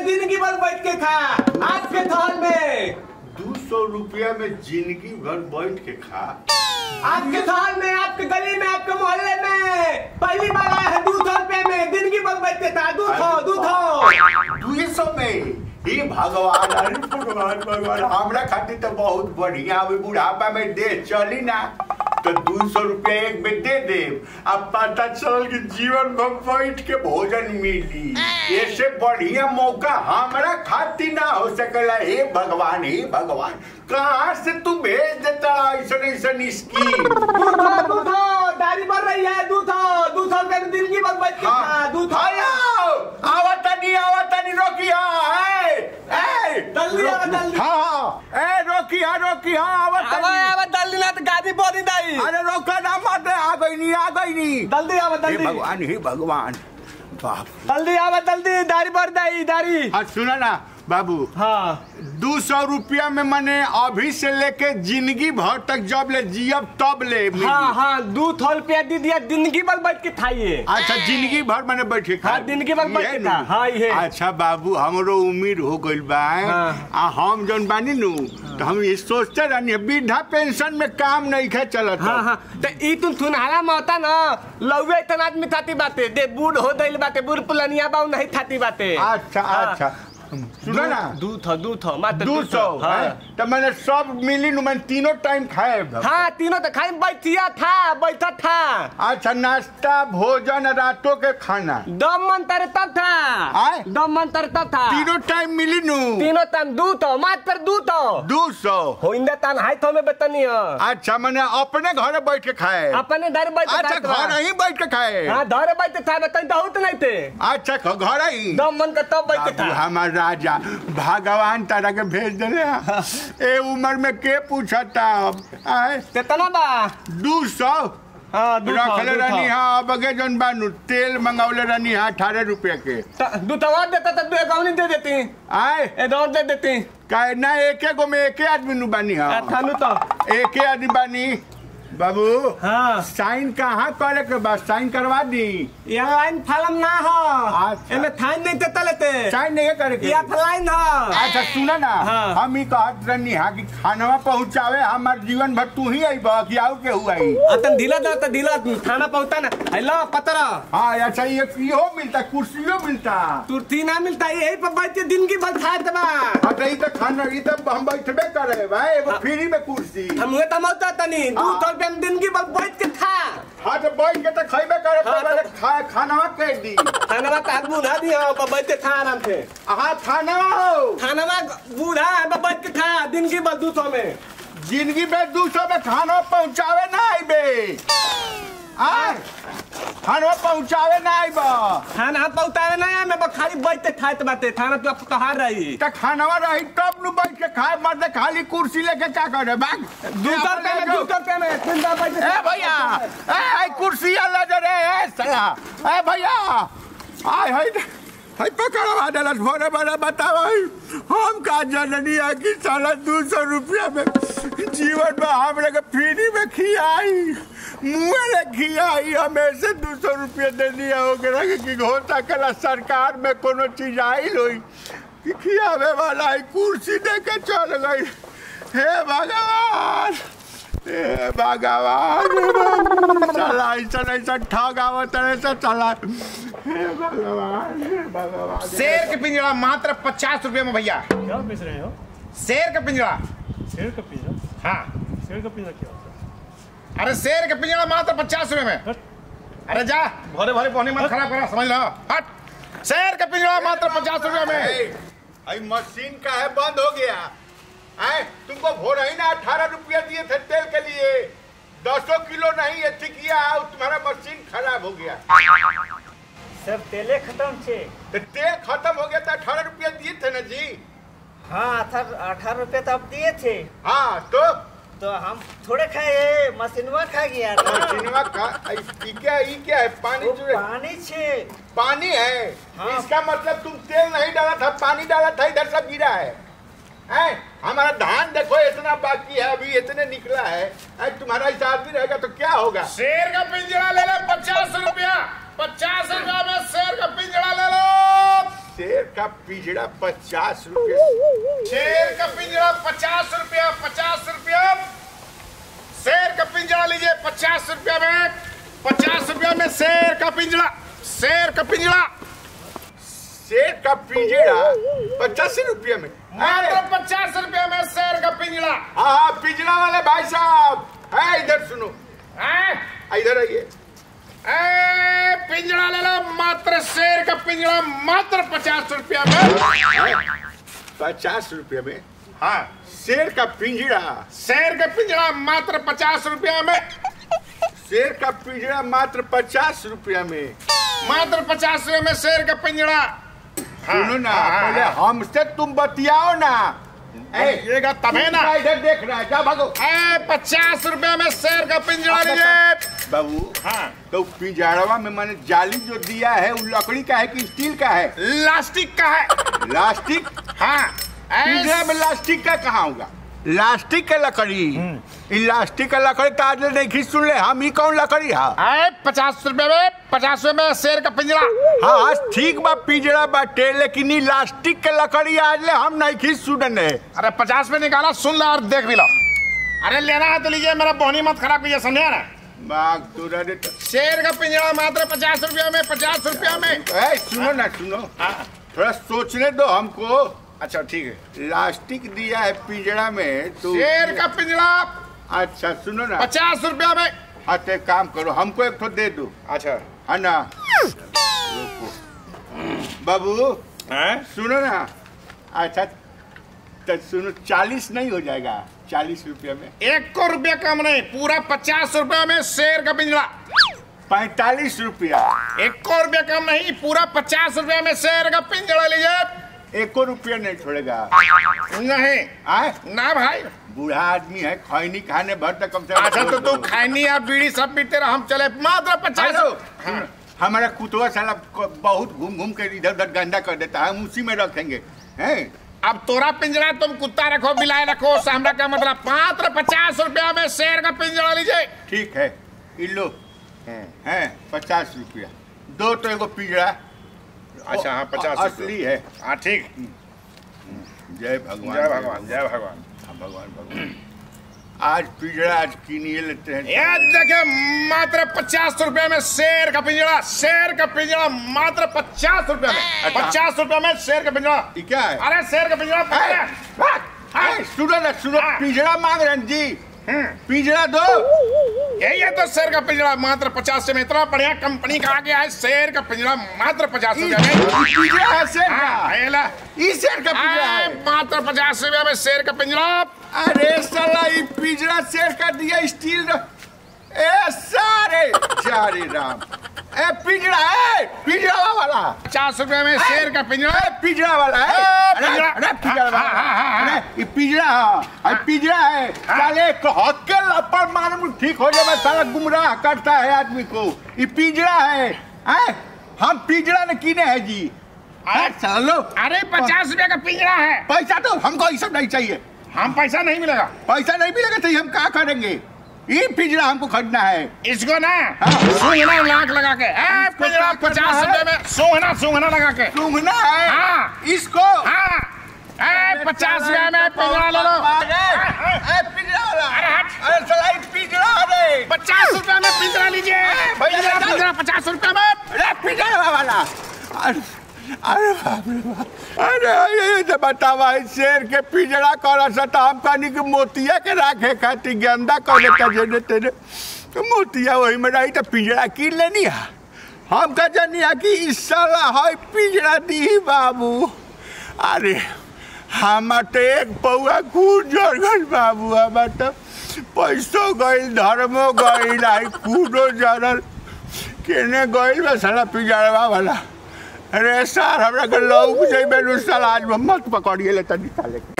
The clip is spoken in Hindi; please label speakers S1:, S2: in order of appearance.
S1: जिंदगी भर बैठ के खा। आपके थाल में
S2: 200 रुपया में जिंदगी भर बैठ के खा।
S1: आपके थाल में, आपके गली में, आपके मोहल्ले में पहली बार आया है 200 रुपये में जिंदगी भर बैठ के खा।
S2: 200 में हे भगवान, अरे भगवान भगवान, हमरा खातिर तो बहुत बढ़िया। अभी बुढ़ापा में दे चली ना तो 200 रुपया एक में दे दे। अब पता चल कि जीवन भर बैठ के भोजन मिली। ऐसे बढ़िया मौका हमरा खातिर ना हो सकेला। हे भगवान, हे भगवान, कहाँ से तू भेज देता ऐसा स्कीम?
S1: दाढ़ी बढ़ रही है। 200 रुपये में जिंदगी भर बैठ के खा।
S2: आवतनी रोकिया अरे रोका ना मत। आ गई नहीं
S1: जल्दी आवा जल्दी।
S2: भगवान, हे भगवान, बाप
S1: जल्दी आवा जल्दी। दाढ़ी बढ़ जाई दाढ़ी।
S2: सुना ना बाबू,
S1: हाँ
S2: 200 रुपया में मैंने अभी से लेके जिंदगी भर तक जब ले जियब तब ले।
S1: हाँ 200 रुपया दे दिया, जिंदगी भर बैठ के खाइए।
S2: अच्छा जिंदगी भर मैंने बैठे खा।
S1: हाँ जिंदगी भर बैठ के खा। हाँ ये
S2: अच्छा बाबू, हमरो उम्र हो गइल बा। हम जौन बानी नु तो हम ये सोचते रहनी वृद्धा पेंशन में काम नहीं खे चलत।
S1: हाँ तो ई तुम सुनहरा में होता ना, लौवे इतना आदमी थाती बाते दे, बूढ़ हो गइल बाते, बूढ़ पुलनिया बाऊ नहीं थाती बाते।
S2: अच्छा सुनो ना,
S1: 200 मात्र
S2: 200। तो मैंने सब मिली नु, मैंने तीनों टाइम खाए।
S1: हाँ तीनों तो खाए, बैठा था।
S2: अच्छा नाश्ता भोजन रातों के खाना
S1: दम मन तरता था। दम मन तरता था।
S2: तीनों टाइम मिली नु? तीनों
S1: टाइम 200 मात्र 200 हो इंदे तन हाई तो में बेतनी है।
S2: अच्छा मैंने अपने घर बैठ के खाए? अपने
S1: घर बैठ के।
S2: अच्छा घर ही बैठ के खाए?
S1: हाँ घर बैठ के खाए, बताई बहुत नहीं थे।
S2: अच्छा घर ही
S1: दम मन का तब बैठ के था।
S2: हमारा राजा भगवान तारा के भेज दे। ए उम्र में के पूछता
S1: कितना बा?
S2: 200 रखले रहनी। हाँ अब अगे जन बानू तेल मंगावले रहनी 18 रुपये के।
S1: दूतवा देता तो अकाउंट दे देती। दौड़ दे देती
S2: ना। एक गो में एक आदमी नु बानी। हाँ
S1: तो
S2: एक आदमी बानी बाबू। हाँ साइन कहाँ करे के बाद साइन करवा दी?
S1: लाइन फलम ना हो। इनमें थाइन नहीं देता लेते।
S2: साइन नहीं करे के?
S1: लाइन हो।
S2: अच्छा सुना ना, हम ही कहत रहनी हा कि खानवा पहुँचावे हमार जीवन भर तू ही आई बा कि आउ के हुआ ही?
S1: तन ढीला दो तो ढीला खाना पहुँचता ना। हेलो पतरा।
S2: हाँ अच्छा ये हो मिलता, कुर्सियों मिलता,
S1: कुर्सी ना मिलता। यही पर बैठ के दिन की बल खाए दबा।
S2: अच्छा तो खाना तो हम बैठबे करे भाई, वो फ्री में कुर्सी।
S1: हम तमौता तनी 200 रुपया में दिन की बल बैठ के खा।
S2: हाँ तो बैठ के तो खाइबे करे। खाना कह दी।
S1: खाना का बुढ़ा दी हो बैठ के खा आराम से।
S2: हाँ खाना
S1: बूढ़ा बैठ के खा दिन की बल 200 में।
S2: जिंदगी में 200 में खाना पहुँचावे ना आइबे। खाना पहुँचावे ना आइबा।
S1: खाना पहुँचावे ना आए, मैं खाली बैठ के खाए बाते। खाना तो तोहार रही
S2: तो खाना रही तब नु बैठ के खाए। मर्द खाली कुर्सी लेके क्या करे?
S1: 200 रुपये में
S2: भैया कुर्सी अलग रे साला। भैया पकड़वा दलस भोरे बड़ा बताओ। हम का जननी है कि साला 200 रुपया में जीवन में हमरे के फ्री में खियाई, मुँह ले खियाई। हमेशा 200 रुपया दे दिया हो कि हो सकला सरकार में कोनो चीज आई लोई कि खियावे वाला है। कुर्सी दे के चल गई। हे भगवान, हे भगवान, चला ऐसा ठग आवत ऐसा चला। हे भगवान, हे भगवान।
S3: शेर के पिंजरा मात्र 50 रुपये में। भैया
S4: क्या बेच रहे हो?
S3: शेर का पिंजरा।
S4: शेर का पिंजरा?
S3: हाँ
S4: शेर का पिंजरा क्या होता है?
S3: अरे शेर का पिंजरा मात्र 50 रुपये में। अरे जा भोरे भोरे पहने मत खराब करा, समझ लो। हट। शेर का पिंजरा मात्र 50 रुपये में।
S2: मशीन का है बंद हो गया। तुमको भोर ही ना 18 रुपया दिए थे तेल के लिए। 200 किलो नहीं ये किया, तुम्हारा मशीन खराब हो गया।
S5: सब तेले खत्म थे।
S2: तो तेल खत्म हो गया तो 18 रुपया दिए थे ना जी।
S5: हाँ 18 रुपये तो आप दिए थे।
S2: हाँ तो
S5: हम थोड़े खाए, मशीनवा खा गया ना।
S2: मशीनवा क्या है?
S5: पानी छे।
S2: पानी है?
S5: हाँ।
S2: इसका मतलब तुम तेल नहीं डाला था, पानी डाला था, इधर सब गिरा है। हमारा धान देखो इतना बाकी है, अभी इतने निकला है। तुम्हारा ऐसा आदमी रहेगा तो क्या होगा?
S3: शेर का पिंजरा ले लो 50 रुपया। 50 रुपया में शेर का पिंजरा ले लो।
S2: शेर का पिंजरा 50 रुपया।
S3: शेर का पिंजरा 50 रुपया, 50 रुपया। शेर का पिंजरा लीजिए 50 रुपया में, 50 रुपया में शेर का पिंजरा, शेर का पिंजरा,
S2: शेर का पिंजरा 85 रुपया में।
S3: मात्र 50 रुपया में शेर का पिंजरा।
S2: हाँ पिंजरा वाले भाई साहब, है इधर सुनो, इधर आइए।
S3: पिंजरा ले लो, मात्र शेर का पिंजरा, मात्र 50 रुपया में।
S2: 50 रुपया में?
S3: हाँ,
S2: शेर का पिंजरा,
S3: शेर का पिंजरा मात्र 50 रुपया में,
S2: शेर का पिंजरा मात्र 50 रुपया में,
S3: मात्र 50 रुपया में शेर का पिंजरा।
S2: सुनो ना, पहले हमसे तुम बतियाओ ना।
S3: ये तबे ना,
S2: इधर देख रहा है, क्या भागो।
S3: 50 रुपया में शेर का पिंजरा लीजिए
S2: बाबू।
S3: हाँ,
S2: तो पिंजरावा में मैंने जाली जो दिया है वो लकड़ी का है कि स्टील का है?
S3: लास्टिक का है।
S2: लास्टिक?
S3: हाँ,
S2: पिंजरा में लास्टिक का कहाँ होगा? लास्टिक का लकड़ी, इलास्टिक का लकड़ी तो आज नहीं खींच सुन ले हम, ही कौन लकड़ी है?
S3: 50 रुपये में, 50 रुपये में शेर का पिंजरा।
S2: हाँ ठीक बा, पिंजरा बाटे, लेकिन इलास्टिक के लकड़ी आज ले हम नहीं खींच सुनने।
S3: अरे 50 में निकाला, सुन लो और देख भी लो। अरे लेना है तो लीजिए, मेरा बोहनी मत खराब कीजिए, समझे ना? शेर का पिंजरा मात्र 50 रुपया में, 50 रुपया में।
S2: सुनो ना, सुनो, थोड़ा सोचने दो हमको।
S3: अच्छा ठीक है,
S2: लास्टिक दिया है पिंजरा में तो
S3: शेर का पिंजरा।
S2: अच्छा सुनो ना,
S3: 50 रुपया में।
S2: हाँ तो एक काम करो, हमको एक तो दे दो।
S3: अच्छा
S2: है ना? बाबू सुनो ना, अच्छा तो सुनो, 40 नहीं हो जाएगा? 40 रुपया में
S3: 1 रुपया कम नहीं, पूरा 50 रुपया में शेर का पिंजरा।
S2: 45 रुपया।
S3: 1 रुपया कम नहीं, पूरा 50 रुपया में शेर का पिंजरा लीजिए।
S2: 1 रुपया नहीं छोड़ेगा?
S3: नहीं
S2: आए
S3: ना भाई,
S2: बूढ़ा आदमी है, खैनी खाने भर तक कम से कम।
S3: अच्छा तो तू खैनी या बीड़ी सब पीते रह, हम चले मात्र 50।
S2: हमारा कुतवा साला बहुत घूम घूम के इधर उधर गंदा कर देता है, हम उसी में रखेंगे हैं।
S3: अब तोरा पिंजरा तुम कुत्ता रखो, बिलाई रखो, हमरा का मतलब। मात्र 50 रुपया में शेर का पिंजरा लीजिए।
S2: ठीक है, इलो है 50 रुपया, दो तो एगो पिंजरा।
S3: अच्छा हाँ, 50
S2: असली है।
S3: हाँ ठीक।
S2: जय भगवान,
S3: जय भगवान, जय भगवान।
S2: भगवान भगवान। आज पिंजरा आज किनिए लेते हैं।
S3: ये देखिए, मात्र 50 रुपया में शेर का पिंजरा, शेर का पिंजरा मात्र 50 रुपया में। 50 रुपया में शेर का पिंजरा।
S2: क्या है?
S3: अरे शेर का पिंजरा।
S2: सुनो ना, सुनो, पिंजरा मांग रहे हैं जी, पिंजरा दो।
S3: यही है तो शेर का पिंजरा मात्र 50 में। इतना बढ़िया कंपनी का आ गया है, शेर का पिंजरा मात्र 50 रुपया में।
S2: पिंजरा है शेर का?
S3: हाँ,
S2: इस शेर का पिंजरा है
S3: मात्र 50 रुपया में शेर का पिंजरा।
S2: अरे साला ये पिंजरा शेर का दिया, स्टील। ए सारे चारे राम, ए पिंजरा है, पिंजरा वाला।
S3: 50 रुपया में शेर का पिंजरा।
S2: पिंजरा वाला है,
S3: पिंजरा।
S2: अरे पिंजरा वाला, ये पिंजरा है, पिंजरा है। साले हक्के लपड़ मार ठीक हो जाए, साला गुमराह करता है आदमी को। ये पिंजरा है, हम पिंजरा ने किने है जी। चलो,
S3: अरे 50 रुपया का पिंजरा है।
S2: पैसा तो हमको ये सब नहीं चाहिए।
S3: हम पैसा नहीं मिलेगा।
S2: पैसा नहीं मिलेगा तो हम क्या करेंगे? ये पिंजरा हमको खरीदना है।
S3: इसको ना सूंघना लाख लगा के, पिंजरा 50 रुपए में सूंघना लगा के।
S2: सूंघना है?
S3: हाँ।
S2: इसको?
S3: हाँ। 50 रुपए में पिंजरा ले लो।
S2: पिंजरा वाला?
S3: अरे हट।
S2: अरे साला ये पिंजरा है।
S3: 50 रुपए में पिंजरा लीजिए। पिंजरा 50 रुपए में।
S2: अरे पिंजरा वाला। अरे बाप रे बाप, अरे ये तो बतावा, शेर के पिंजरा कर सकता हम कहनी कि मोतिया के राखे खाती गंदा कर लेता जेने तेरे, तो मोतिया वही में रही तो पिंजरा की लेनी है। हम कह जानी है कि इस साला है पिंजरा दी बाबू। अरे हम तो एक पौआ कूद जड़ गई बाबू, हम तो पैसों गई, धर्मो गई, आई कूदो जड़ल केने गई बस साला पिंजरा वाला। अरे सर हमरा के लौक जइबे नु साला, आज मत पकड़िए ले तनी साले के।